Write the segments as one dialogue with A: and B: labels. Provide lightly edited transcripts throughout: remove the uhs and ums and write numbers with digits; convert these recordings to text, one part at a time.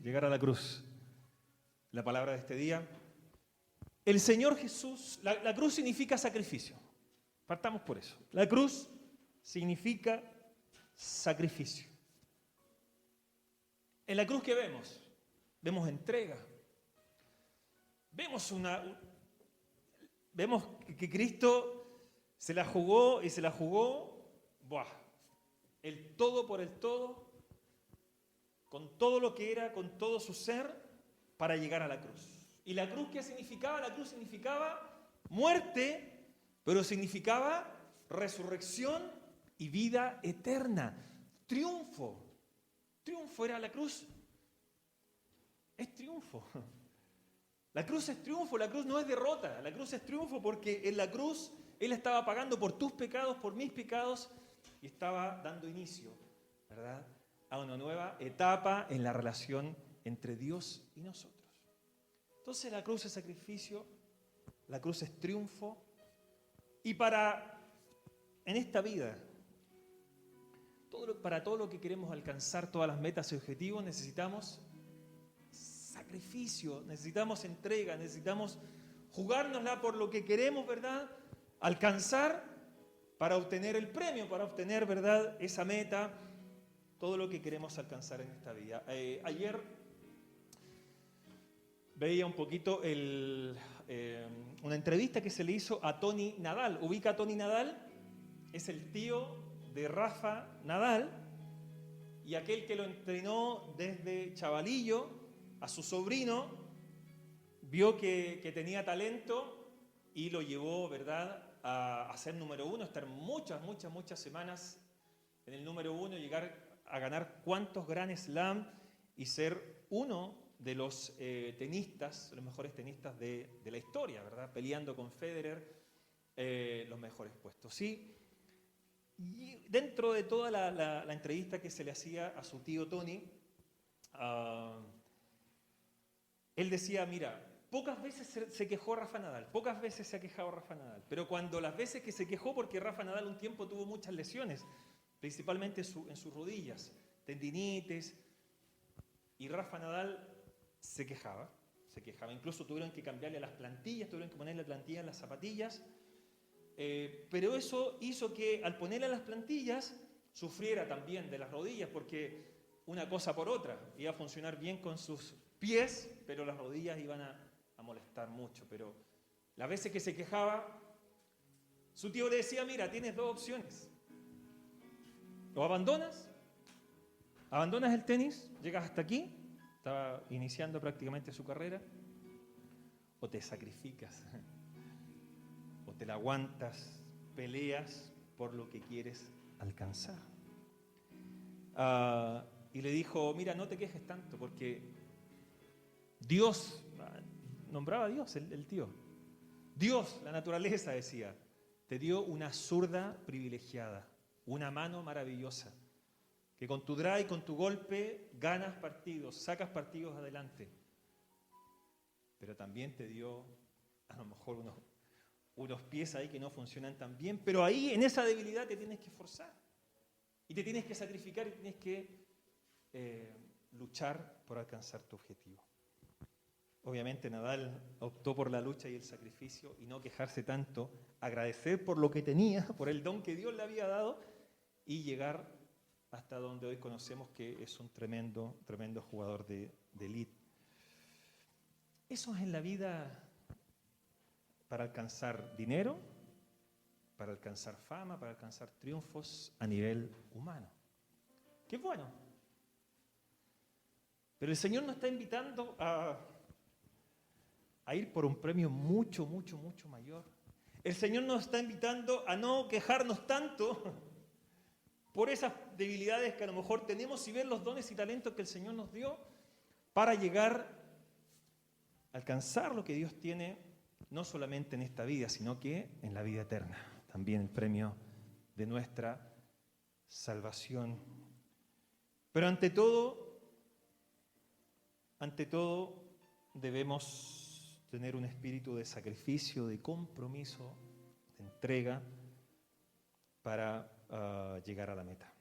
A: llegar a la cruz. La palabra de este día. El Señor Jesús, la cruz significa sacrificio. Partamos por eso. La cruz significa sacrificio. En la cruz, ¿qué vemos? Vemos entrega. Vemos que Cristo se la jugó y se la jugó, el todo por el todo, con todo lo que era, con todo su ser, para llegar a la cruz. ¿Y la cruz qué significaba? La cruz significaba muerte, pero significaba resurrección y vida eterna. Triunfo. Triunfo era la cruz. Es triunfo. La cruz es triunfo, la cruz no es derrota. La cruz es triunfo porque en la cruz Él estaba pagando por tus pecados, por mis pecados, y estaba dando inicio, ¿verdad?, a una nueva etapa en la relación entre Dios y nosotros. Entonces la cruz es sacrificio, la cruz es triunfo, y en esta vida, para todo lo que queremos alcanzar, todas las metas y objetivos, necesitamos sacrificio, necesitamos entrega, necesitamos jugárnosla por lo que queremos, ¿verdad?, alcanzar para obtener el premio, para obtener, ¿verdad?, esa meta, todo lo que queremos alcanzar en esta vida. Ayer veía un poquito una entrevista que se le hizo a Tony Nadal. ¿Ubica a Tony Nadal? Es el tío de Rafa Nadal y aquel que lo entrenó desde chavalillo a su sobrino, vio que tenía talento y lo llevó, ¿verdad?, a ser número uno, estar muchas semanas en el número uno, llegar a ganar cuantos Grand Slam y ser uno de los tenistas, los mejores tenistas de la historia, ¿verdad?, peleando con Federer los mejores puestos. ¿Sí? Y dentro de toda la entrevista que se le hacía a su tío Tony, él decía, mira, pocas veces se quejó Rafa Nadal, pocas veces se ha quejado Rafa Nadal, pero cuando las veces que se quejó, porque Rafa Nadal un tiempo tuvo muchas lesiones, principalmente en sus rodillas, tendinitis, y Rafa Nadal se quejaba, incluso tuvieron que cambiarle las plantillas, tuvieron que ponerle plantillas en las zapatillas, pero eso hizo que al ponerle las plantillas sufriera también de las rodillas, porque una cosa por otra, iba a funcionar bien con sus pies, pero las rodillas iban a molestar mucho. Pero las veces que se quejaba, su tío le decía, mira, tienes dos opciones. O abandonas el tenis, llegas hasta aquí, estaba iniciando prácticamente su carrera, o te sacrificas, o te la aguantas, peleas por lo que quieres alcanzar. Y le dijo, mira, no te quejes tanto, porque Dios, nombraba a Dios el tío, Dios, la naturaleza, decía, te dio una zurda privilegiada, una mano maravillosa, que con tu drive, con tu golpe, ganas partidos, sacas partidos adelante. Pero también te dio, a lo mejor, unos pies ahí que no funcionan tan bien, pero ahí, en esa debilidad, te tienes que esforzar. Y te tienes que sacrificar y tienes que luchar por alcanzar tu objetivo. Obviamente Nadal optó por la lucha y el sacrificio y no quejarse tanto, agradecer por lo que tenía, por el don que Dios le había dado y llegar hasta donde hoy conocemos que es un tremendo jugador de elite. Eso es en la vida para alcanzar dinero, para alcanzar fama, para alcanzar triunfos a nivel humano. ¡Qué bueno! Pero el Señor nos está invitando a ir por un premio mucho mayor. El Señor nos está invitando a no quejarnos tanto por esas debilidades que a lo mejor tenemos y ver los dones y talentos que el Señor nos dio para llegar a alcanzar lo que Dios tiene, no solamente en esta vida, sino que en la vida eterna. También el premio de nuestra salvación. Pero ante todo debemos tener un espíritu de sacrificio, de compromiso, de entrega para llegar a la meta.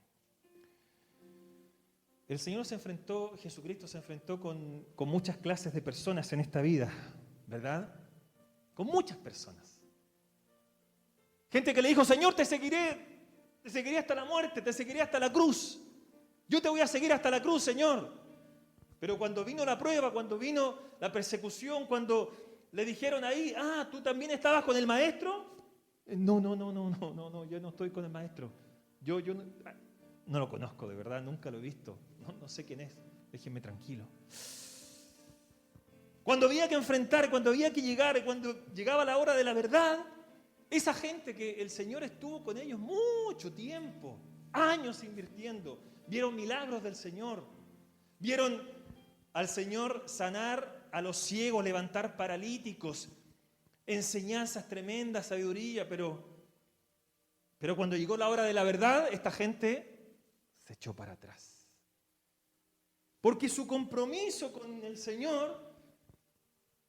A: El Señor se enfrentó, Jesucristo se enfrentó con muchas clases de personas en esta vida, ¿verdad? Con muchas personas. Gente que le dijo, Señor, te seguiré hasta la muerte, te seguiré hasta la cruz. Yo te voy a seguir hasta la cruz, Señor. Pero cuando vino la prueba, cuando vino la persecución, cuando le dijeron ahí, ¿tú también estabas con el maestro? No, yo no estoy con el maestro. Yo no lo conozco, de verdad, nunca lo he visto. No sé quién es, déjenme tranquilo. Cuando había que enfrentar, cuando había que llegar, cuando llegaba la hora de la verdad, esa gente que el Señor estuvo con ellos mucho tiempo, años invirtiendo, vieron milagros del Señor, vieron al Señor sanar a los ciegos, levantar paralíticos, enseñanzas tremendas, sabiduría, pero cuando llegó la hora de la verdad, esta gente se echó para atrás. Porque su compromiso con el Señor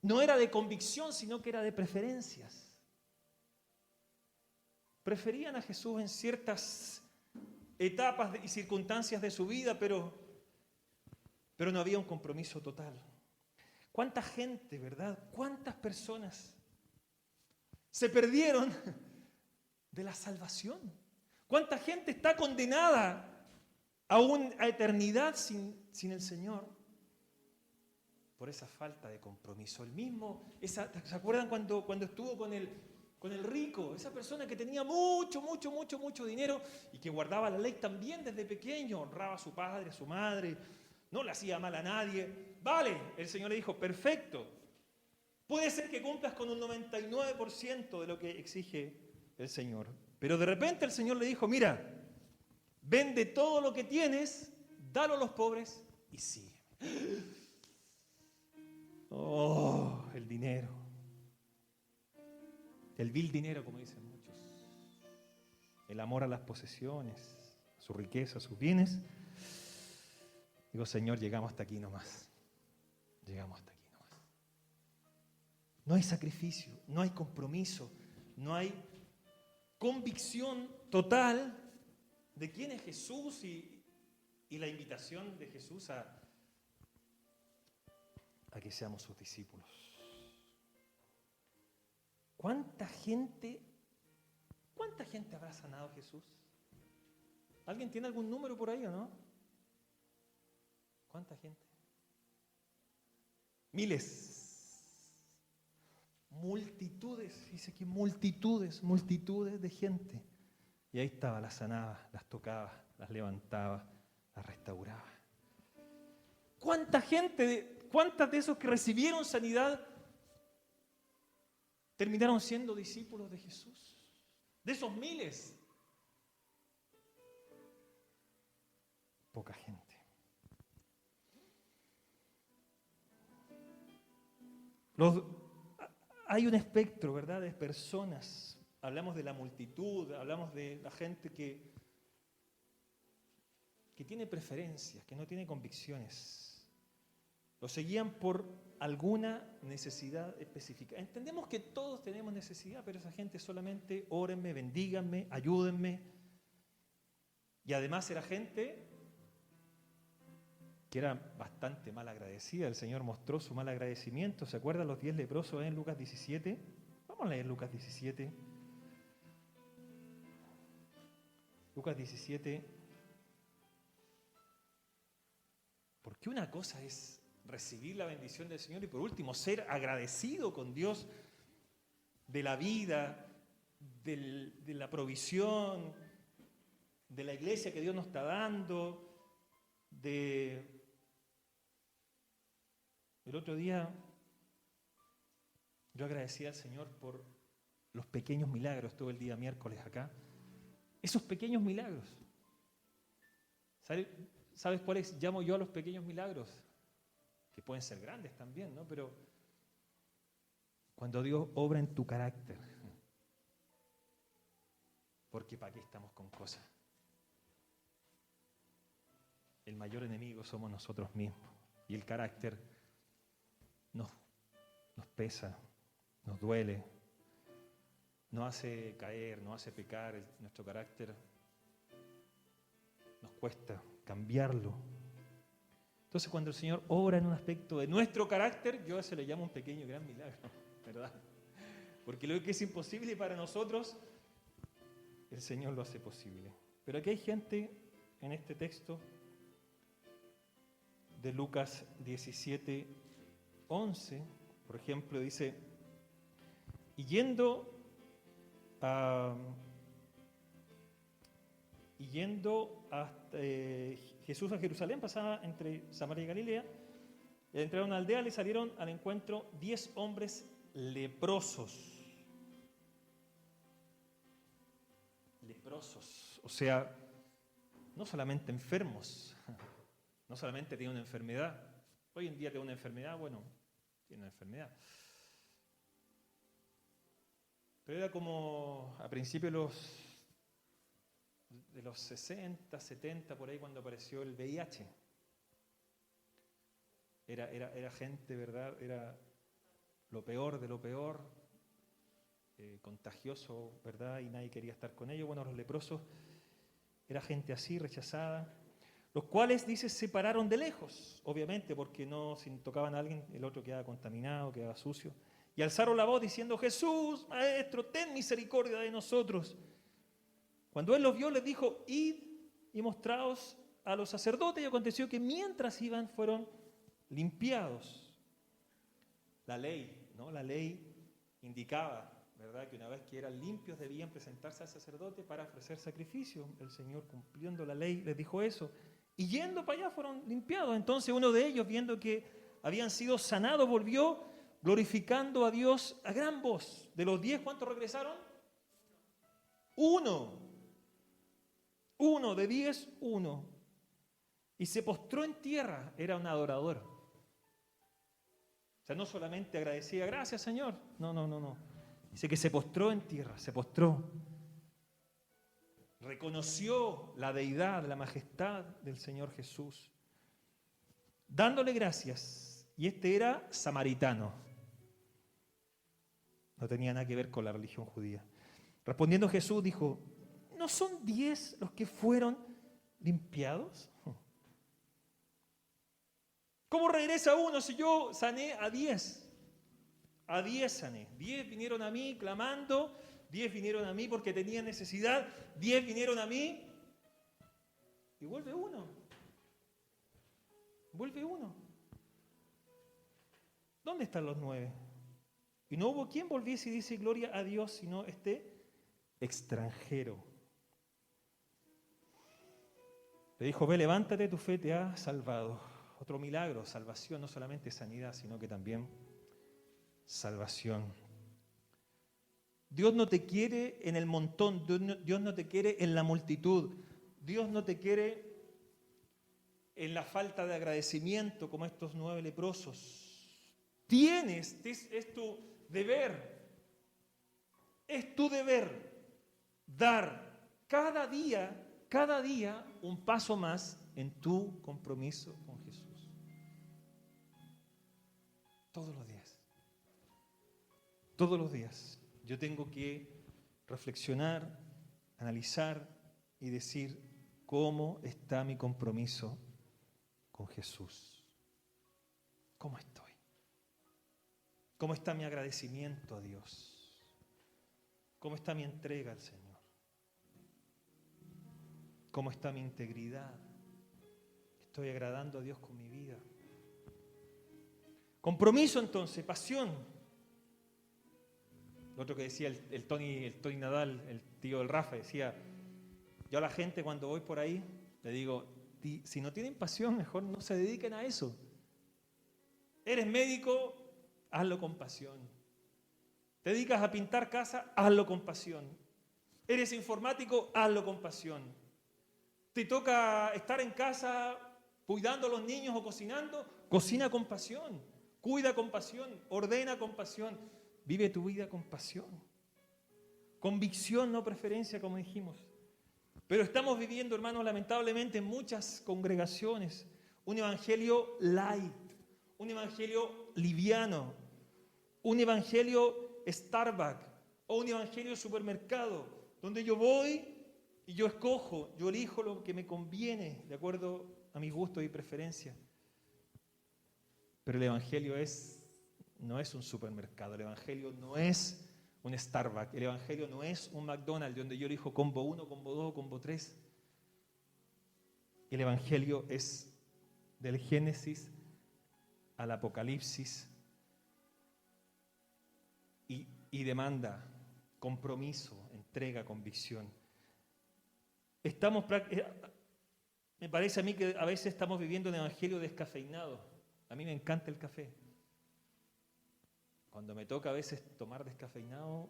A: no era de convicción, sino que era de preferencias. Preferían a Jesús en ciertas etapas y circunstancias de su vida, pero no había un compromiso total. ¿Cuánta gente, verdad? ¿Cuántas personas se perdieron de la salvación? ¿Cuánta gente está condenada a eternidad sin el Señor? Por esa falta de compromiso. ¿Se acuerdan cuando estuvo con el rico? Esa persona que tenía mucho dinero y que guardaba la ley también desde pequeño, honraba a su padre, a su madre, no le hacía mal a nadie. Vale, el Señor le dijo, perfecto. Puede ser que cumplas con un 99% de lo que exige el Señor. Pero de repente el Señor le dijo, mira, vende todo lo que tienes, dalo a los pobres y sígueme. Oh, el dinero. El vil dinero, como dicen muchos. El amor a las posesiones, a su riqueza, a sus bienes. Digo, Señor, llegamos hasta aquí nomás. Llegamos hasta aquí nomás. No hay sacrificio, no hay compromiso, no hay convicción total de quién es Jesús y la invitación de Jesús a que seamos sus discípulos. ¿Cuánta gente habrá sanado Jesús? ¿Alguien tiene algún número por ahí o no? ¿Cuánta gente? Miles. Multitudes, dice que multitudes de gente. Y ahí estaba, las sanaba, las tocaba, las levantaba, las restauraba. ¿Cuántas de esos que recibieron sanidad terminaron siendo discípulos de Jesús? De esos miles. Poca gente. Hay un espectro, ¿verdad?, de personas. Hablamos de la multitud, hablamos de la gente que tiene preferencias, que no tiene convicciones. Lo seguían por alguna necesidad específica. Entendemos que todos tenemos necesidad, pero esa gente solamente órenme, bendíganme, ayúdenme. Y además era gente que era bastante mal agradecida. El Señor mostró su mal agradecimiento. ¿Se acuerdan los 10 leprosos en Lucas 17? Vamos a leer Lucas 17. Lucas 17. Porque una cosa es recibir la bendición del Señor y por último ser agradecido con Dios de la vida, de la provisión, de la iglesia que Dios nos está dando. El otro día yo agradecí al Señor por los pequeños milagros, todo el día miércoles acá. Esos pequeños milagros. ¿Sabes cuáles llamo yo a los pequeños milagros? Que pueden ser grandes también, ¿no? Pero cuando Dios obra en tu carácter. Porque ¿para qué estamos con cosas? El mayor enemigo somos nosotros mismos. Y el carácter nos pesa, nos duele, nos hace caer, nos hace pecar. Nuestro carácter nos cuesta cambiarlo. Entonces, cuando el Señor obra en un aspecto de nuestro carácter, yo a eso le llamo un pequeño gran milagro, ¿verdad? Porque lo que es imposible para nosotros, el Señor lo hace posible. Pero aquí hay gente en este texto de Lucas 17:11, por ejemplo, dice, y yendo hasta Jesús a Jerusalén, pasaba entre Samaria y Galilea, entraron a una aldea, le salieron al encuentro 10 hombres leprosos. Leprosos, o sea, no solamente enfermos, no solamente tiene una enfermedad. Hoy en día tiene una enfermedad, bueno, tiene una enfermedad. Pero era como a principios de los 60, 70, por ahí cuando apareció el VIH. Era gente, ¿verdad? Era lo peor de lo peor, contagioso, ¿verdad? Y nadie quería estar con ellos. Bueno, los leprosos era gente así, rechazada, los cuales, dice, se pararon de lejos, obviamente, porque no, si tocaban a alguien, el otro quedaba contaminado, quedaba sucio. Y alzaron la voz diciendo, Jesús, Maestro, ten misericordia de nosotros. Cuando él los vio, les dijo, id y mostraos a los sacerdotes. Y aconteció que mientras iban, fueron limpiados. La ley, ¿no? La ley indicaba, ¿verdad?, que una vez que eran limpios debían presentarse al sacerdote para ofrecer sacrificio. El Señor, cumpliendo la ley, les dijo eso. Y yendo para allá fueron limpiados. Entonces uno de ellos, viendo que habían sido sanados, volvió glorificando a Dios a gran voz. De los 10, ¿cuántos regresaron? Uno de 10, uno. Y se postró en tierra, era un adorador. O sea, no solamente agradecía, gracias Señor. No. Dice que se postró en tierra, se postró. Reconoció la deidad, la majestad del Señor Jesús, dándole gracias. Y este era samaritano. No tenía nada que ver con la religión judía. Respondiendo Jesús dijo, ¿no son 10 los que fueron limpiados? ¿Cómo regresa uno si yo sané a 10? A 10 sané. 10 vinieron a mí clamando, 10 vinieron a mí porque tenían necesidad, 10 vinieron a mí y vuelve uno. Vuelve uno. ¿Dónde están los 9? Y no hubo quien volviese y dice gloria a Dios, sino este extranjero. Le dijo, ve, levántate, tu fe te ha salvado. Otro milagro, salvación, no solamente sanidad, sino que también salvación. Dios no te quiere en el montón, Dios no te quiere en la multitud, Dios no te quiere en la falta de agradecimiento como estos 9 leprosos. Es tu deber, dar cada día un paso más en tu compromiso con Jesús. Todos los días. Yo tengo que reflexionar, analizar y decir cómo está mi compromiso con Jesús. ¿Cómo estoy? ¿Cómo está mi agradecimiento a Dios? ¿Cómo está mi entrega al Señor? ¿Cómo está mi integridad? ¿Estoy agradando a Dios con mi vida? Compromiso entonces, pasión. Lo otro que decía el Tony Nadal, el tío del Rafa, decía, yo a la gente cuando voy por ahí le digo, si no tienen pasión, mejor no se dediquen a eso. Eres médico, hazlo con pasión. Te dedicas a pintar casa, hazlo con pasión. Eres informático, hazlo con pasión. Te toca estar en casa cuidando a los niños o cocinando, cocina con pasión. Cuida con pasión, ordena con pasión, vive tu vida con pasión. Convicción, no preferencia, como dijimos. Pero estamos viviendo, hermanos, lamentablemente en muchas congregaciones, un evangelio light, un evangelio liviano, un evangelio Starbucks o un evangelio supermercado, donde yo voy y yo escojo, yo elijo lo que me conviene de acuerdo a mis gustos y preferencias. Pero el Evangelio no es un supermercado, el Evangelio no es un Starbucks, el Evangelio no es un McDonald's donde yo elijo combo 1, combo 2, combo 3. El Evangelio es del Génesis al Apocalipsis y demanda compromiso, entrega, convicción. Me parece a mí que a veces estamos viviendo un evangelio descafeinado. A mí me encanta el café. Cuando me toca a veces tomar descafeinado,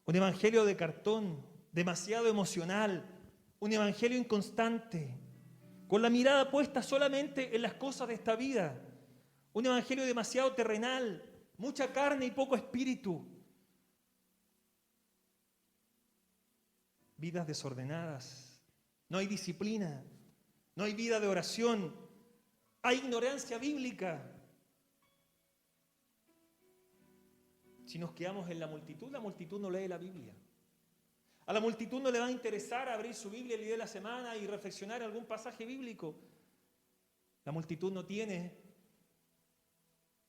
A: un evangelio de cartón, demasiado emocional, un evangelio inconstante, con la mirada puesta solamente en las cosas de esta vida, un evangelio demasiado terrenal, mucha carne y poco espíritu. Vidas desordenadas, no hay disciplina, no hay vida de oración, hay ignorancia bíblica. Si nos quedamos en la multitud no lee la Biblia. A la multitud no le va a interesar abrir su Biblia el día de la semana y reflexionar en algún pasaje bíblico. La multitud no tiene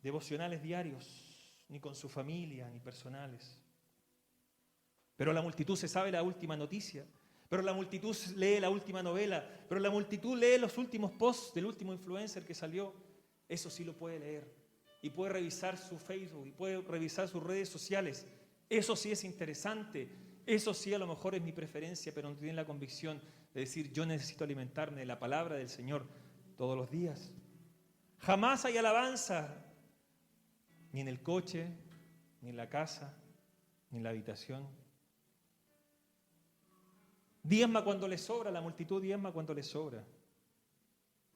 A: devocionales diarios, ni con su familia, ni personales. Pero la multitud se sabe la última noticia, pero la multitud lee la última novela, pero la multitud lee los últimos posts del último influencer que salió. Eso sí lo puede leer y puede revisar su Facebook y puede revisar sus redes sociales. Eso sí es interesante, eso sí a lo mejor es mi preferencia, pero no tiene la convicción de decir yo necesito alimentarme de la palabra del Señor todos los días. Jamás hay alabanza, ni en el coche, ni en la casa, ni en la habitación. Diezma cuando le sobra, la multitud diezma cuando le sobra.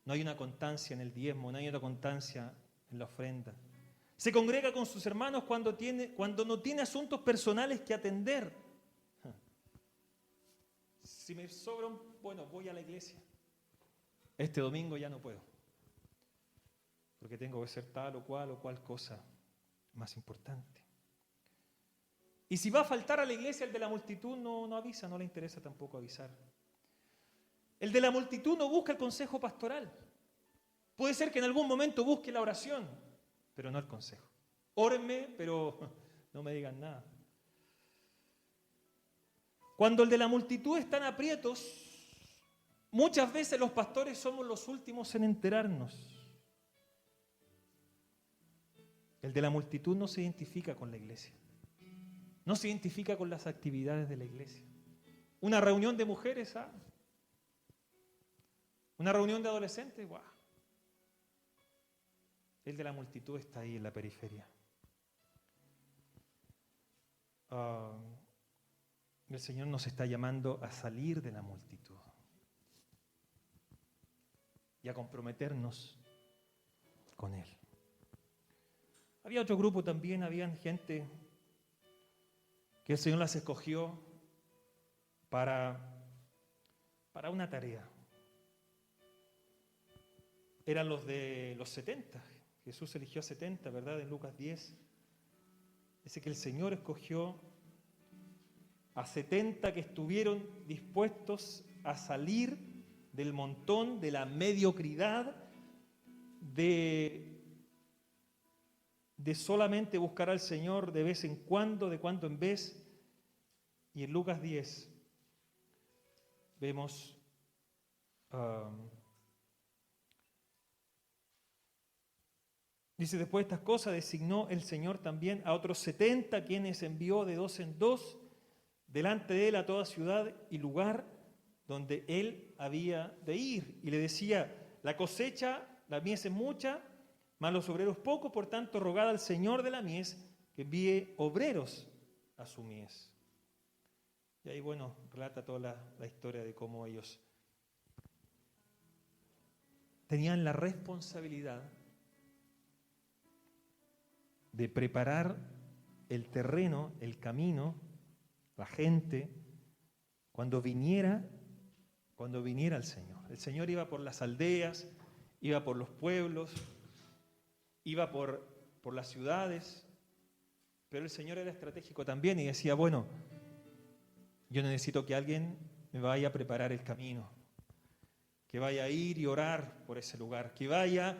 A: No hay una constancia en el diezmo, no hay una constancia en la ofrenda. Se congrega con sus hermanos cuando no tiene asuntos personales que atender. Si me sobra voy a la iglesia. Este domingo ya no puedo, porque tengo que hacer tal o cual cosa más importante. Y si va a faltar a la iglesia, el de la multitud no avisa, no le interesa tampoco avisar. El de la multitud no busca el consejo pastoral. Puede ser que en algún momento busque la oración, pero no el consejo. Órenme, pero no me digan nada. Cuando el de la multitud está en aprietos, muchas veces los pastores somos los últimos en enterarnos. El de la multitud no se identifica con la iglesia. No se identifica con las actividades de la iglesia. Una reunión de mujeres, una reunión de adolescentes, ¡guau! El de la multitud está ahí en la periferia. El Señor nos está llamando a salir de la multitud y a comprometernos con Él. Había otro grupo también, habían gente que el Señor las escogió para una tarea. Eran los de los 70. Jesús eligió a 70, ¿verdad? En Lucas 10. Dice que el Señor escogió a 70 que estuvieron dispuestos a salir del montón, de la mediocridad, de solamente buscar al Señor de vez en cuando, de cuando en vez. Y en Lucas 10 vemos dice, después de estas cosas designó el Señor también a otros 70, quienes envió de 2 en 2 delante de él a toda ciudad y lugar donde él había de ir. Y le decía, la cosecha, la mies es mucha, mas los obreros pocos, por tanto rogad al Señor de la mies que envíe obreros a su mies. Y ahí, relata toda la historia de cómo ellos tenían la responsabilidad de preparar el terreno, el camino, la gente, cuando viniera el Señor. El Señor iba por las aldeas, iba por los pueblos, iba por las ciudades, pero el Señor era estratégico también y decía, yo necesito que alguien me vaya a preparar el camino, que vaya a ir y orar por ese lugar, que vaya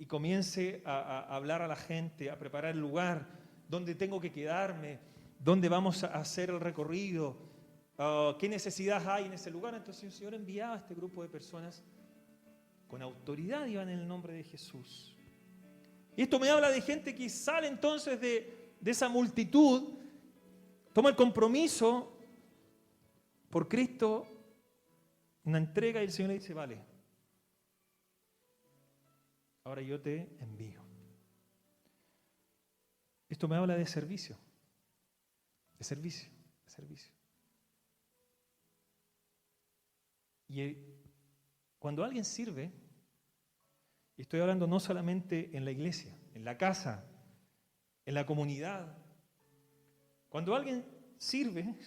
A: y comience a hablar a la gente, a preparar el lugar, dónde tengo que quedarme, dónde vamos a hacer el recorrido, qué necesidad hay en ese lugar. Entonces el Señor enviaba a este grupo de personas con autoridad, iban en el nombre de Jesús. Y esto me habla de gente que sale entonces de esa multitud, toma el compromiso por Cristo, una entrega, y el Señor le dice, vale, ahora yo te envío. Esto me habla de servicio, de servicio, de servicio. Y cuando alguien sirve, y estoy hablando no solamente en la iglesia, en la casa, en la comunidad, cuando alguien sirve,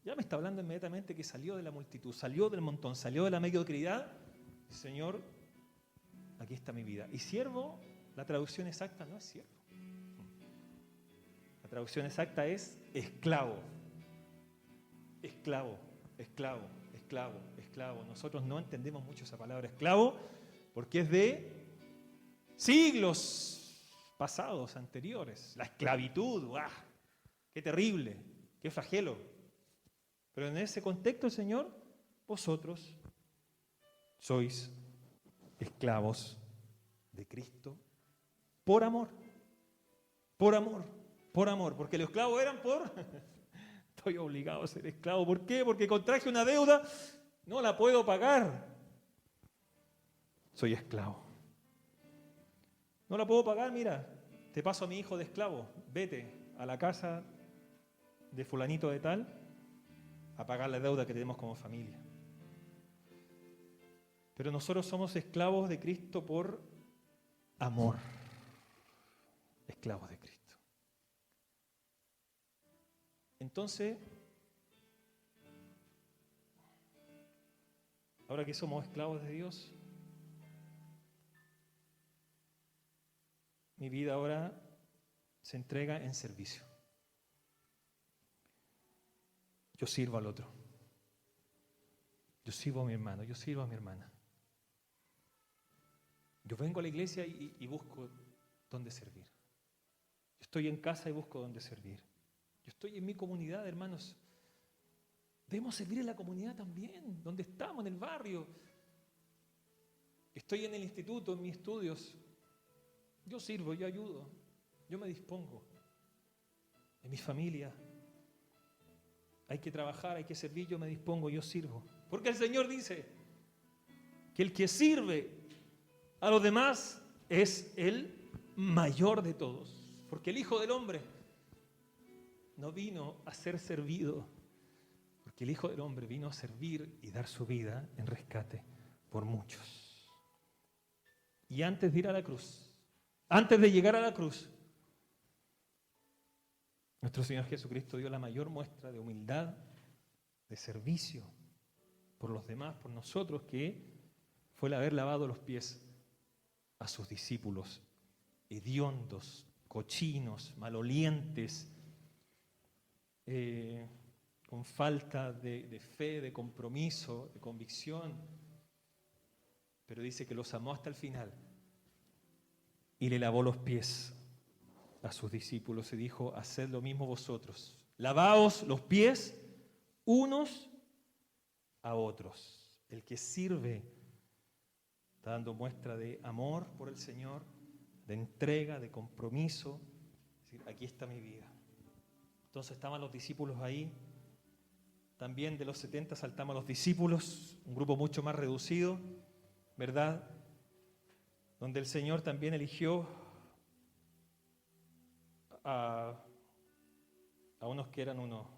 A: ya me está hablando inmediatamente que salió de la multitud, salió del montón, salió de la mediocridad. Señor, aquí está mi vida. Y siervo, la traducción exacta no es siervo. La traducción exacta es esclavo. Esclavo, esclavo, esclavo, esclavo. Nosotros no entendemos mucho esa palabra esclavo porque es de siglos pasados, anteriores. La esclavitud, ¡guau! ¡Qué terrible! ¡Qué flagelo! Pero en ese contexto, Señor, vosotros sois esclavos de Cristo por amor, por amor, por amor. Porque los esclavos eran por... Estoy obligado a ser esclavo. ¿Por qué? Porque contraje una deuda, no la puedo pagar. Soy esclavo. No la puedo pagar, mira, te paso a mi hijo de esclavo. Vete a la casa de fulanito de tal a pagar la deuda que tenemos como familia. Pero nosotros somos esclavos de Cristo por amor. Esclavos de Cristo. Entonces, ahora que somos esclavos de Dios, mi vida ahora se entrega en servicio. Yo sirvo al otro. Yo sirvo a mi hermano, yo sirvo a mi hermana. Yo vengo a la iglesia y busco dónde servir. Yo estoy en casa y busco dónde servir. Yo estoy en mi comunidad, hermanos. Debemos servir en la comunidad también, donde estamos, en el barrio. Estoy en el instituto, en mis estudios. Yo sirvo, yo ayudo, yo me dispongo. En mi familia. Hay que trabajar, hay que servir, yo me dispongo, yo sirvo. Porque el Señor dice que el que sirve a los demás es el mayor de todos. Porque el Hijo del Hombre no vino a ser servido, porque el Hijo del Hombre vino a servir y dar su vida en rescate por muchos. Y antes de ir a la cruz, antes de llegar a la cruz, nuestro Señor Jesucristo dio la mayor muestra de humildad, de servicio por los demás, por nosotros, que fue el haber lavado los pies a sus discípulos, hediondos, cochinos, malolientes, con falta de fe, de compromiso, de convicción. Pero dice que los amó hasta el final y le lavó los pies a sus discípulos y dijo, haced lo mismo vosotros, lavaos los pies unos a otros. El que sirve está dando muestra de amor por el Señor, de entrega, de compromiso. Es decir, aquí está mi vida. Entonces estaban los discípulos ahí. También de los 70 saltamos los discípulos, un grupo mucho más reducido, ¿verdad? Donde el Señor también eligió a unos que eran unos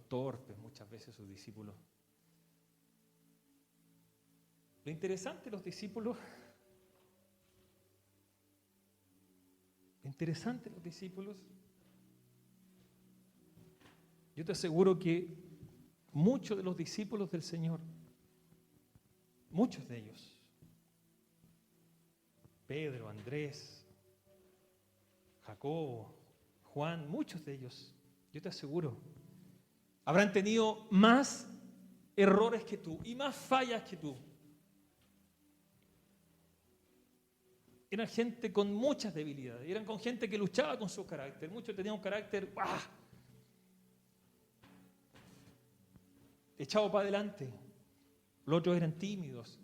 A: torpes, muchas veces sus discípulos. Lo interesante de los discípulos, yo te aseguro que muchos de los discípulos del Señor, muchos de ellos, Pedro, Andrés, Jacobo, Juan, muchos de ellos, yo te aseguro, habrán tenido más errores que tú y más fallas que tú. eran gente con muchas debilidades, eran con gente que luchaba con su carácter. Muchos tenían un carácter echado para adelante. Los otros eran tímidos.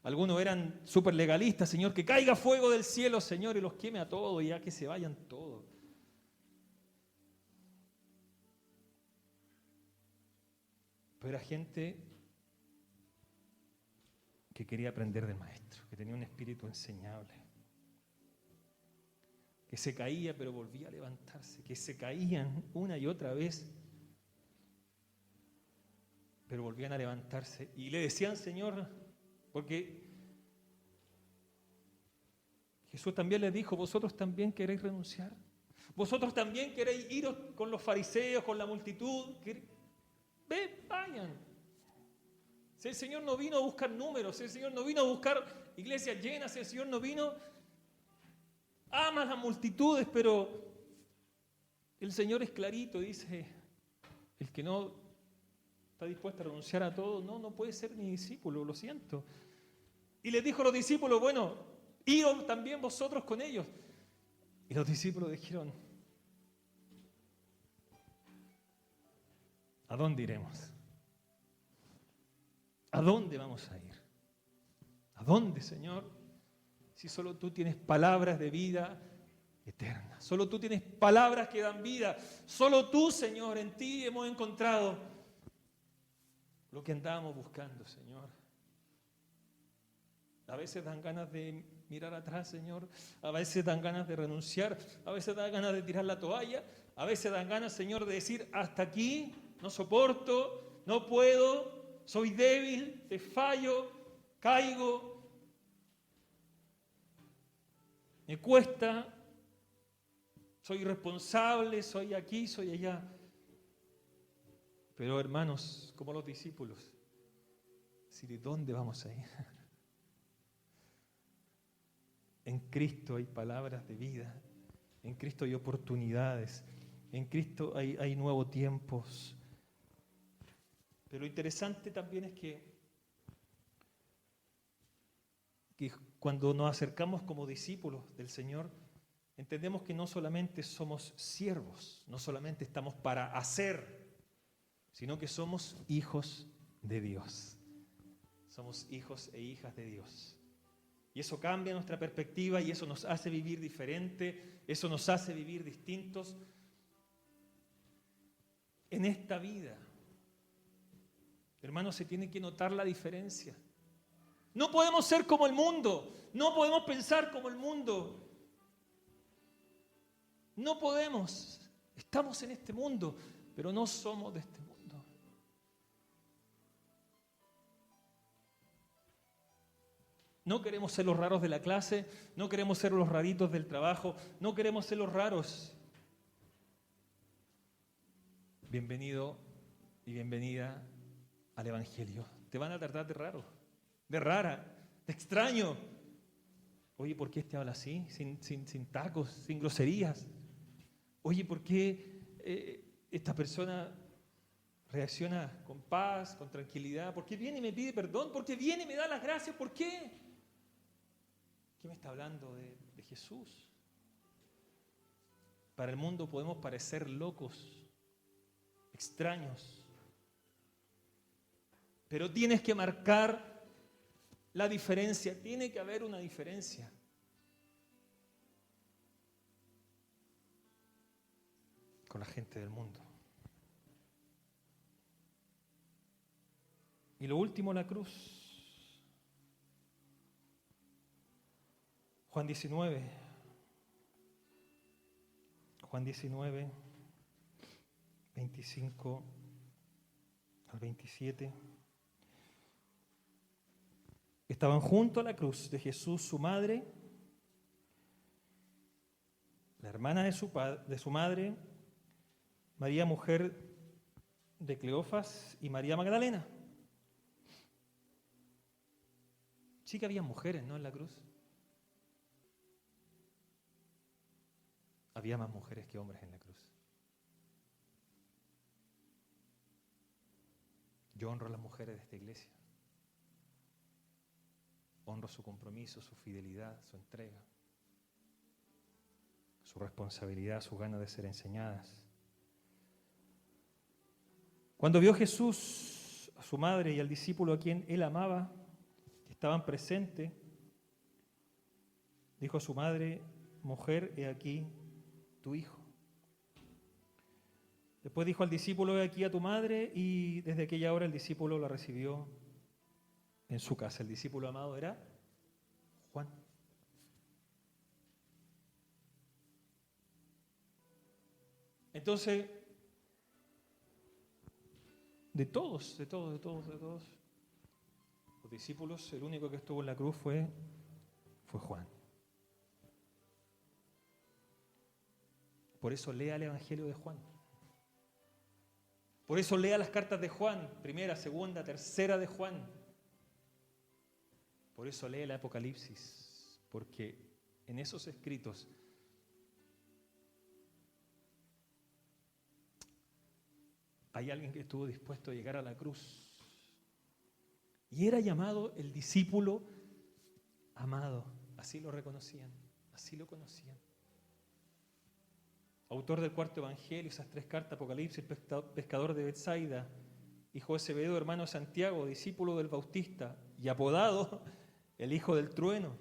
A: Algunos eran súper legalistas. Señor, que caiga fuego del cielo, Señor, y los queme a todos y ya que se vayan todos. Pero era gente que quería aprender del Maestro, que tenía un espíritu enseñable, que se caía pero volvía a levantarse, que se caían una y otra vez, pero volvían a levantarse. Y le decían, Señor, porque Jesús también les dijo, vosotros también queréis renunciar, vosotros también queréis iros con los fariseos, con la multitud, vayan. Si el Señor no vino a buscar números, si el Señor no vino a buscar iglesias llenas, si el Señor no vino, ama a las multitudes, pero el Señor es clarito, dice, el que no está dispuesto a renunciar a todo, no puede ser mi discípulo, lo siento. Y les dijo a los discípulos, bueno, idos también vosotros con ellos. Y los discípulos dijeron, ¿a dónde iremos? ¿A dónde vamos a ir? ¿A dónde, Señor? Si solo tú tienes palabras de vida eterna. Solo tú tienes palabras que dan vida. Solo tú, Señor, en ti hemos encontrado lo que andábamos buscando, Señor. A veces dan ganas de mirar atrás, Señor. A veces dan ganas de renunciar. A veces dan ganas de tirar la toalla. A veces dan ganas, Señor, de decir, hasta aquí, no soporto, no puedo. Soy débil, te fallo, caigo, me cuesta, soy irresponsable, soy aquí, soy allá. Pero hermanos, como los discípulos, ¿de dónde vamos a ir? En Cristo hay palabras de vida, en Cristo hay oportunidades, en Cristo hay nuevos tiempos. Pero lo interesante también es que cuando nos acercamos como discípulos del Señor, entendemos que no solamente somos siervos, no solamente estamos para hacer, sino que somos hijos de Dios. Somos hijos e hijas de Dios. Y eso cambia nuestra perspectiva y eso nos hace vivir diferente, eso nos hace vivir distintos en esta vida. Hermanos, se tiene que notar la diferencia. No podemos ser como el mundo, no podemos pensar como el mundo. No podemos. Estamos en este mundo, pero no somos de este mundo. No queremos ser los raros de la clase, no queremos ser los raritos del trabajo, no queremos ser los raros. Bienvenido y bienvenida al Evangelio. Te van a tratar de raro, de rara, de extraño. Oye, ¿por qué habla así? Sin tacos, sin groserías. Oye, ¿por qué esta persona reacciona con paz, con tranquilidad? ¿Por qué viene y me pide perdón? ¿Por qué viene y me da las gracias? ¿Por qué? ¿Qué me está hablando de Jesús? Para el mundo podemos parecer locos, extraños. Pero tienes que marcar la diferencia, tiene que haber una diferencia. Con la gente del mundo. Y lo último, la cruz. Juan 19. Juan 19, 25 al 27. Estaban junto a la cruz de Jesús su madre, la hermana de su madre, María, mujer de Cleofas, y María Magdalena. Sí que había mujeres, ¿no?, en la cruz. Había más mujeres que hombres en la cruz. Yo honro a las mujeres de esta iglesia. honro su compromiso, su fidelidad, su entrega, su responsabilidad, su ganas de ser enseñadas. Cuando vio Jesús a su madre y al discípulo a quien él amaba, que estaban presentes, dijo a su madre: mujer, he aquí tu hijo. Después dijo al discípulo: he aquí a tu madre, y desde aquella hora el discípulo la recibió en su casa. El discípulo amado era Juan. Entonces, de todos, los discípulos, el único que estuvo en la cruz fue Juan. Por eso lea el Evangelio de Juan. Por eso lea las cartas de Juan, primera, segunda, tercera de Juan. Por eso lee el Apocalipsis, porque en esos escritos hay alguien que estuvo dispuesto a llegar a la cruz y era llamado el discípulo amado. Así lo reconocían, así lo conocían. Autor del cuarto evangelio, esas 3 cartas, Apocalipsis, pescador de Betsaida, hijo de Zebedeo, hermano de Santiago, discípulo del Bautista y apodado el hijo del trueno.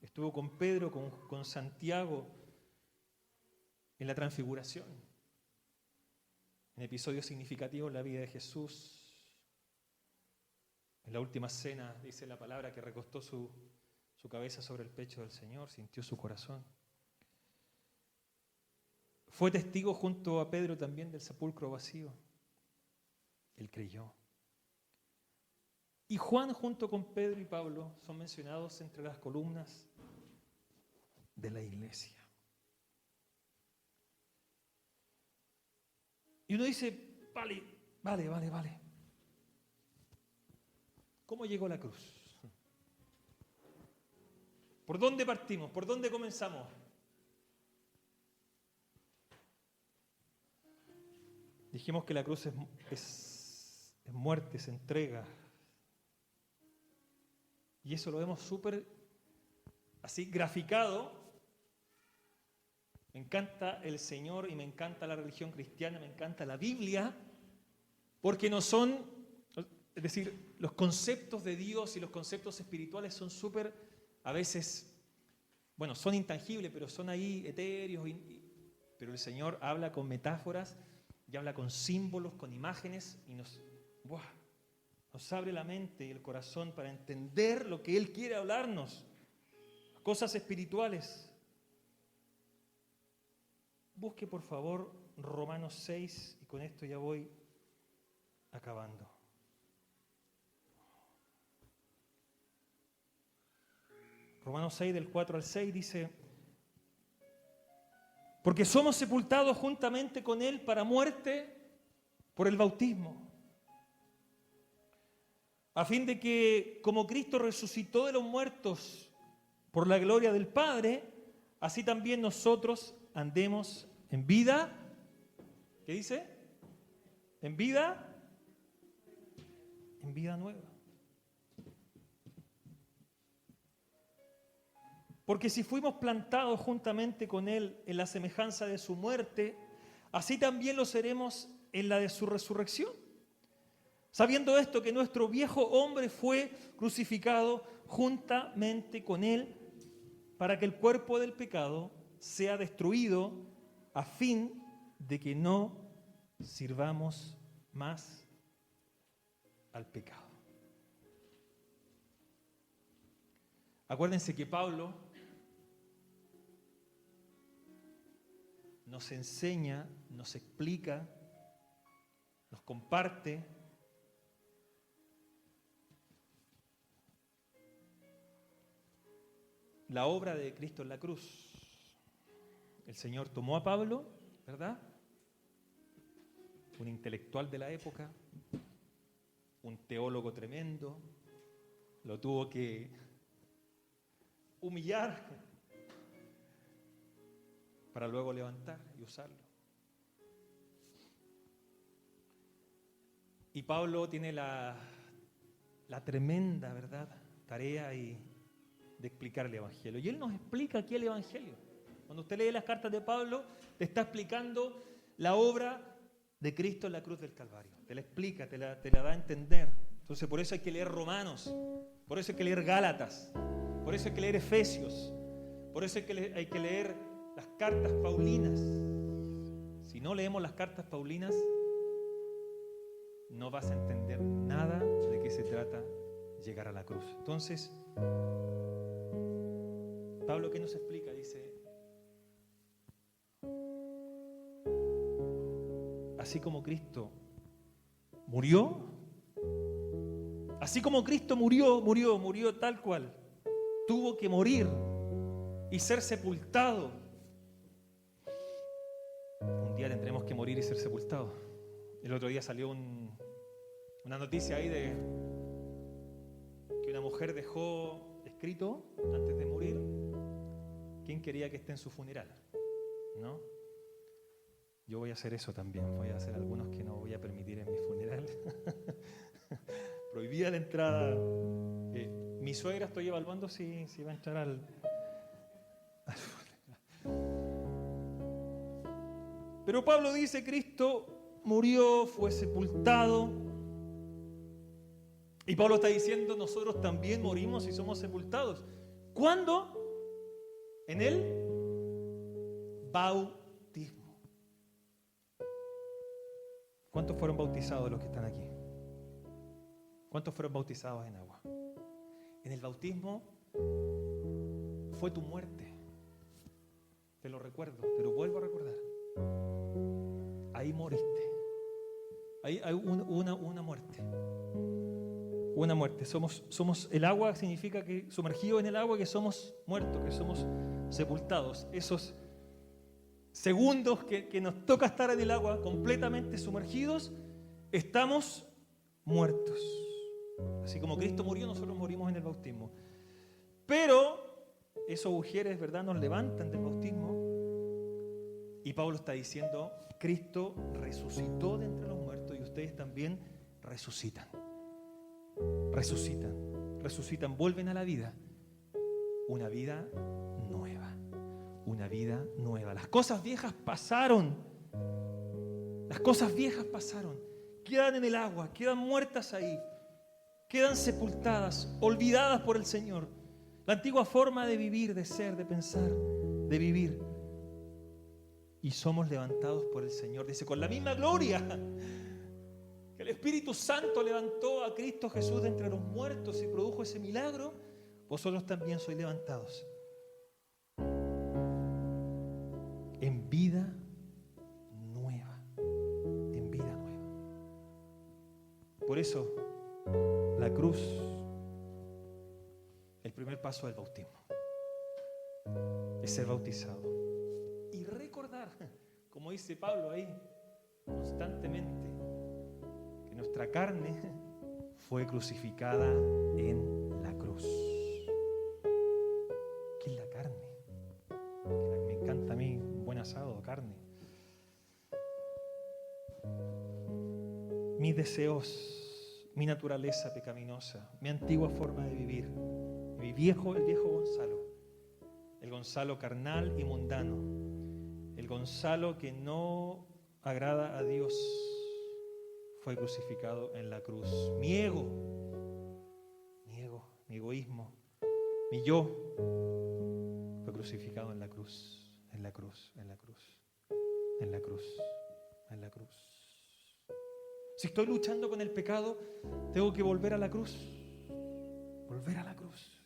A: Estuvo con Pedro, con Santiago en la transfiguración, en episodios significativos en la vida de Jesús. En la última cena dice la palabra que recostó su cabeza sobre el pecho del Señor, sintió su corazón. Fue testigo junto a Pedro también del sepulcro vacío. Él creyó. Y Juan junto con Pedro y Pablo son mencionados entre las columnas de la iglesia. Y uno dice: vale. ¿Cómo llegó a la cruz? ¿Por dónde partimos? ¿Por dónde comenzamos? Dijimos que la cruz es muerte, es entrega. Y eso lo vemos súper así graficado. Me encanta el Señor y me encanta la religión cristiana, me encanta la Biblia, porque no son, es decir, los conceptos de Dios y los conceptos espirituales son súper, a veces, bueno, son intangibles, pero son ahí etéreos, pero el Señor habla con metáforas y habla con símbolos, con imágenes, y nos abre la mente y el corazón para entender lo que Él quiere hablarnos, cosas espirituales. Busque por favor Romanos 6 y con esto ya voy acabando. Romanos 6 del 4 al 6 dice: porque somos sepultados juntamente con Él para muerte por el bautismo, a fin de que, como Cristo resucitó de los muertos por la gloria del Padre, así también nosotros andemos en vida. ¿Qué dice? En vida nueva. Porque si fuimos plantados juntamente con Él en la semejanza de su muerte, así también lo seremos en la de su resurrección. Sabiendo esto, que nuestro viejo hombre fue crucificado juntamente con Él, para que el cuerpo del pecado sea destruido, a fin de que no sirvamos más al pecado. Acuérdense que Pablo nos enseña, nos explica, nos comparte la obra de Cristo en la cruz. El Señor tomó a Pablo, ¿verdad? Un intelectual de la época, un teólogo tremendo, lo tuvo que humillar para luego levantar y usarlo. Y Pablo tiene la tremenda, ¿verdad?, tarea de explicar el Evangelio. Y él nos explica aquí el Evangelio. Cuando usted lee las cartas de Pablo, te está explicando la obra de Cristo en la cruz del Calvario. Te la explica, te la da a entender. Entonces por eso hay que leer Romanos, por eso hay que leer Gálatas, por eso hay que leer Efesios, por eso hay que leer las cartas paulinas. Si no leemos las cartas paulinas, no vas a entender nada de qué se trata llegar a la cruz. Entonces, Pablo, ¿qué nos explica? Dice, así como Cristo murió, murió tal cual, tuvo que morir y ser sepultado. Un día tendremos que morir y ser sepultados. El otro día salió una noticia ahí de que una mujer dejó escrito antes de morir quién quería que esté en su funeral, ¿no? Yo voy a hacer eso también, voy a hacer algunos que no voy a permitir en mi funeral. Prohibida la entrada. Mi suegra, estoy evaluando si va a entrar al Pero Pablo dice, Cristo murió, fue sepultado. Y Pablo está diciendo, nosotros también morimos y somos sepultados. ¿Cuándo? En el bautismo. ¿Cuántos fueron bautizados los que están aquí? ¿Cuántos fueron bautizados en agua? En el bautismo fue tu muerte. Te lo recuerdo, te lo vuelvo a recordar. Ahí moriste. Ahí hay una muerte. Una muerte. Somos el agua significa que sumergidos en el agua que somos muertos, que somos sepultados. Esos segundos que nos toca estar en el agua completamente sumergidos, estamos muertos. Así como Cristo murió, nosotros morimos en el bautismo. Pero esos ujieres, ¿verdad?, nos levantan del bautismo. Y Pablo está diciendo, Cristo resucitó de entre los muertos y ustedes también resucitan. Resucitan, vuelven a la vida. Una vida nueva. Una vida nueva. Las cosas viejas pasaron. Quedan en el agua, quedan muertas ahí. Quedan sepultadas, olvidadas por el Señor. La antigua forma de vivir, de ser, de pensar, de vivir. Y somos levantados por el Señor. Dice, con la misma gloria que el Espíritu Santo levantó a Cristo Jesús de entre los muertos y produjo ese milagro, vosotros también sois levantados en vida nueva. En vida nueva. Por eso, la cruz, el primer paso del bautismo, es ser bautizado. Y recordar, como dice Pablo ahí, constantemente, que nuestra carne fue crucificada en la cruz. ¿Qué es la carne? Me encanta a mí un buen asado, carne. Mis deseos, mi naturaleza pecaminosa, mi antigua forma de vivir, el viejo Gonzalo, el Gonzalo carnal y mundano, el Gonzalo que no agrada a Dios, fue crucificado en la cruz. Mi ego, mi egoísmo, mi yo, fue crucificado en la cruz, en la cruz. Si estoy luchando con el pecado, tengo que volver a la cruz.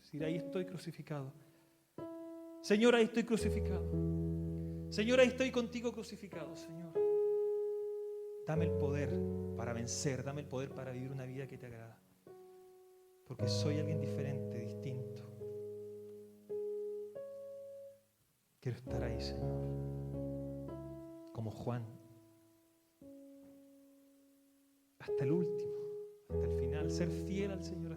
A: Decir, ahí estoy crucificado. Señor, ahí estoy crucificado. Señor, ahí estoy contigo crucificado, Señor. Dame el poder para vencer, dame el poder para vivir una vida que te agrada. Porque soy alguien diferente, distinto. Quiero estar ahí, Señor. Como Juan. Hasta el último, hasta el final, ser fiel al Señor